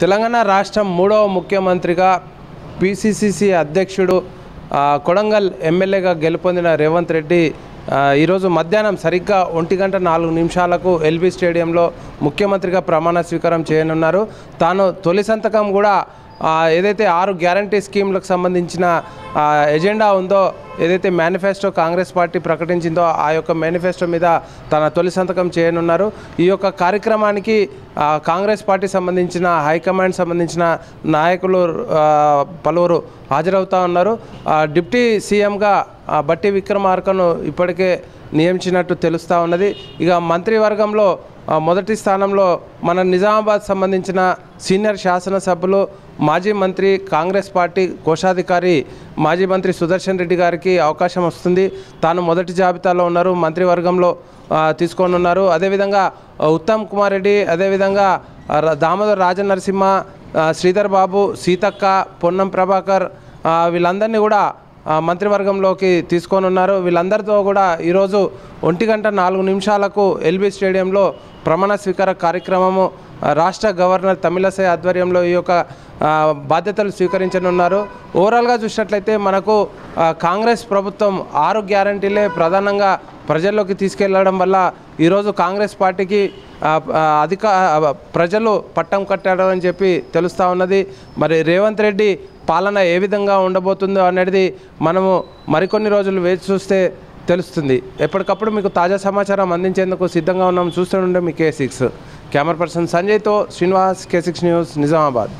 తెలంగాణ రాష్ట్రం మూడవ ముఖ్యమంత్రిగా పిసిసిసి అధ్యక్షుడు కొడంగల్ ఎమ్మెల్యేగా గెలుపొందిన రేవంత్ రెడ్డి ఈరోజు మధ్యాహ్నం సరిగ్గా 1:04 ఎల్బీ స్టేడియంలో ముఖ్యమంత్రిగా ప్రమాణ స్వీకారం చేయనున్నారు. తాను తొలి సంతకం కూడా ఏదైతే 6 గ్యారంటీ స్కీమ్లకు సంబంధించిన ఎజెండా ఉందో, ఏదైతే మేనిఫెస్టో కాంగ్రెస్ పార్టీ ప్రకటించిందో ఆ యొక్క మేనిఫెస్టో మీద తన తొలి సంతకం చేయనున్నారు. ఈ యొక్క కార్యక్రమానికి కాంగ్రెస్ పార్టీ సంబంధించిన హైకమాండ్ సంబంధించిన నాయకులు పలువురు హాజరవుతూ ఉన్నారు. డిప్యూటీ సీఎంగా బట్టి విక్రమార్కను ఇప్పటికే నియమించినట్టు తెలుస్తూ ఉన్నది. ఇక మంత్రివర్గంలో మొదటి స్థానంలో మన నిజామాబాద్ సంబంధించిన సీనియర్ శాసనసభ్యులు మాజీ మంత్రి కాంగ్రెస్ పార్టీ కోశాధికారి మాజీ మంత్రి సుదర్శన్ రెడ్డి గారికి అవకాశం వస్తుంది. తాను మొదటి జాబితాలో ఉన్నారు, మంత్రివర్గంలో తీసుకోనున్నారు. అదేవిధంగా ఉత్తమ్ కుమార్ రెడ్డి, అదేవిధంగా దామోదర్ రాజనరసింహ, శ్రీధర్ బాబు, సీతక్క, పొన్నం ప్రభాకర్ వీళ్ళందరినీ కూడా మంత్రివర్గంలోకి తీసుకోనున్నారు. వీళ్ళందరితో కూడా ఈరోజు 1:04 ఎల్బీ స్టేడియంలో ప్రమాణ స్వీకార కార్యక్రమము రాష్ట్ర గవర్నర్ తమిళసై ఆధ్వర్యంలో ఈ యొక్క బాధ్యతలు స్వీకరించనున్నారు. ఓవరాల్గా చూసినట్లయితే మనకు కాంగ్రెస్ ప్రభుత్వం 6 గ్యారంటీలే ప్రధానంగా ప్రజల్లోకి తీసుకెళ్లడం వల్ల ఈరోజు కాంగ్రెస్ పార్టీకి ప్రజలు పట్టం కట్టారు అని చెప్పి తెలుస్తూ ఉన్నది. మరి రేవంత్ రెడ్డి పాలన ఏ విధంగా ఉండబోతుందో అనేది మనము మరికొన్ని రోజులు వేచి చూస్తే తెలుస్తుంది. ఎప్పటికప్పుడు మీకు తాజా సమాచారం అందించేందుకు సిద్ధంగా ఉన్నాం. చూస్తూనే మీ K6. కెమెరా పర్సన్ సంజయ్తో శ్రీనివాస్, K6 న్యూస్, నిజామాబాద్.